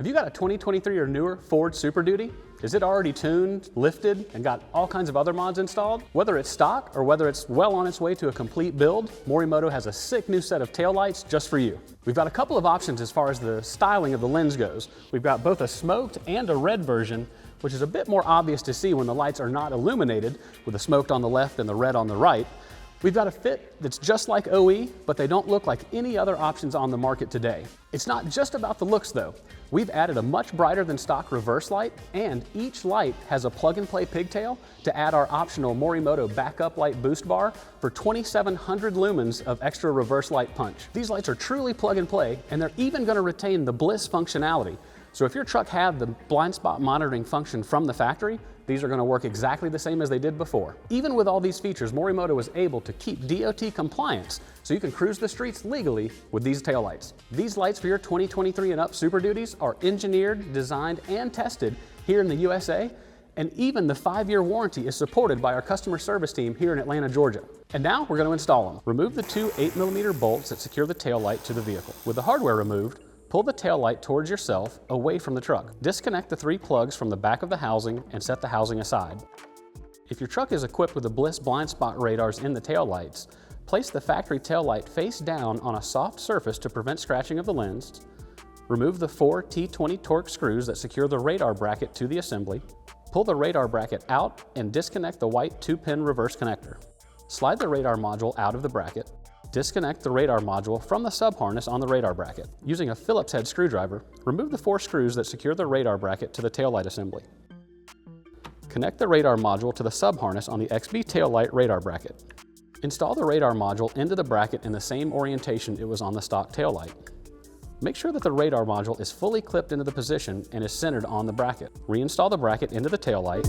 Have you got a 2023 or newer Ford Super Duty? Is it already tuned, lifted, and got all kinds of other mods installed? Whether it's stock or whether it's well on its way to a complete build, Morimoto has a sick new set of taillights just for you. We've got a couple of options as far as the styling of the lens goes. We've got both a smoked and a red version, which is a bit more obvious to see when the lights are not illuminated, with the smoked on the left and the red on the right. We've got a fit that's just like OE, but they don't look like any other options on the market today. It's not just about the looks though. We've added a much brighter than stock reverse light, and each light has a plug-and-play pigtail to add our optional Morimoto backup light boost bar for 2,700 lumens of extra reverse light punch. These lights are truly plug and play, and they're even going to retain the BLIS functionality. So if your truck had the blind spot monitoring function from the factory, these are going to work exactly the same as they did before. Even with all these features, Morimoto was able to keep DOT compliance so you can cruise the streets legally with these taillights. These lights for your 2023 and up Super Duties are engineered, designed, and tested here in the USA, and even the 5-year warranty is supported by our customer service team here in Atlanta, Georgia. And now we're going to install them. Remove the two 8mm bolts that secure the taillight to the vehicle. With the hardware removed, pull the taillight towards yourself away from the truck. Disconnect the 3 plugs from the back of the housing and set the housing aside. If your truck is equipped with the BLIS blind spot radars in the taillights, place the factory taillight face down on a soft surface to prevent scratching of the lens. Remove the 4 T20 Torx screws that secure the radar bracket to the assembly. Pull the radar bracket out and disconnect the white 2-pin reverse connector. Slide the radar module out of the bracket. Disconnect the radar module from the sub-harness on the radar bracket. Using a Phillips head screwdriver, remove the 4 screws that secure the radar bracket to the taillight assembly. Connect the radar module to the sub-harness on the XB taillight radar bracket. Install the radar module into the bracket in the same orientation it was on the stock taillight. Make sure that the radar module is fully clipped into the position and is centered on the bracket. Reinstall the bracket into the taillight.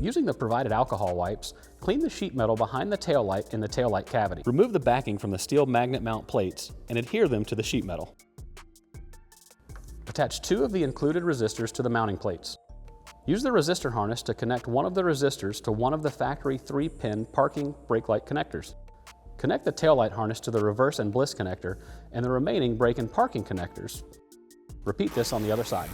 Using the provided alcohol wipes, clean the sheet metal behind the taillight in the taillight cavity. Remove the backing from the steel magnet mount plates and adhere them to the sheet metal. Attach 2 of the included resistors to the mounting plates. Use the resistor harness to connect one of the resistors to one of the factory 3-pin parking brake light connectors. Connect the taillight harness to the reverse and BLIS connector and the remaining brake and parking connectors. Repeat this on the other side.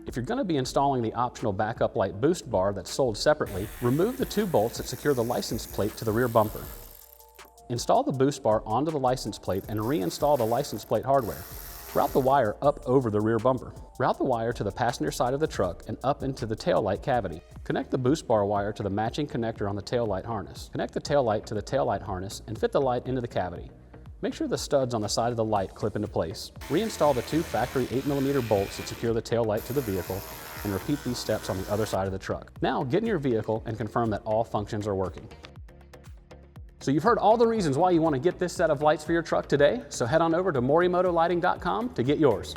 If you're going to be installing the optional backup light boost bar that's sold separately, remove the 2 bolts that secure the license plate to the rear bumper. Install the boost bar onto the license plate and reinstall the license plate hardware. Route the wire up over the rear bumper. Route the wire to the passenger side of the truck and up into the taillight cavity. Connect the boost bar wire to the matching connector on the taillight harness. Connect the taillight to the taillight harness and fit the light into the cavity. Make sure the studs on the side of the light clip into place. Reinstall the 2 factory 8mm bolts that secure the tail light to the vehicle and repeat these steps on the other side of the truck. Now get in your vehicle and confirm that all functions are working. So you've heard all the reasons why you want to get this set of lights for your truck today, so head on over to morimotolighting.com to get yours.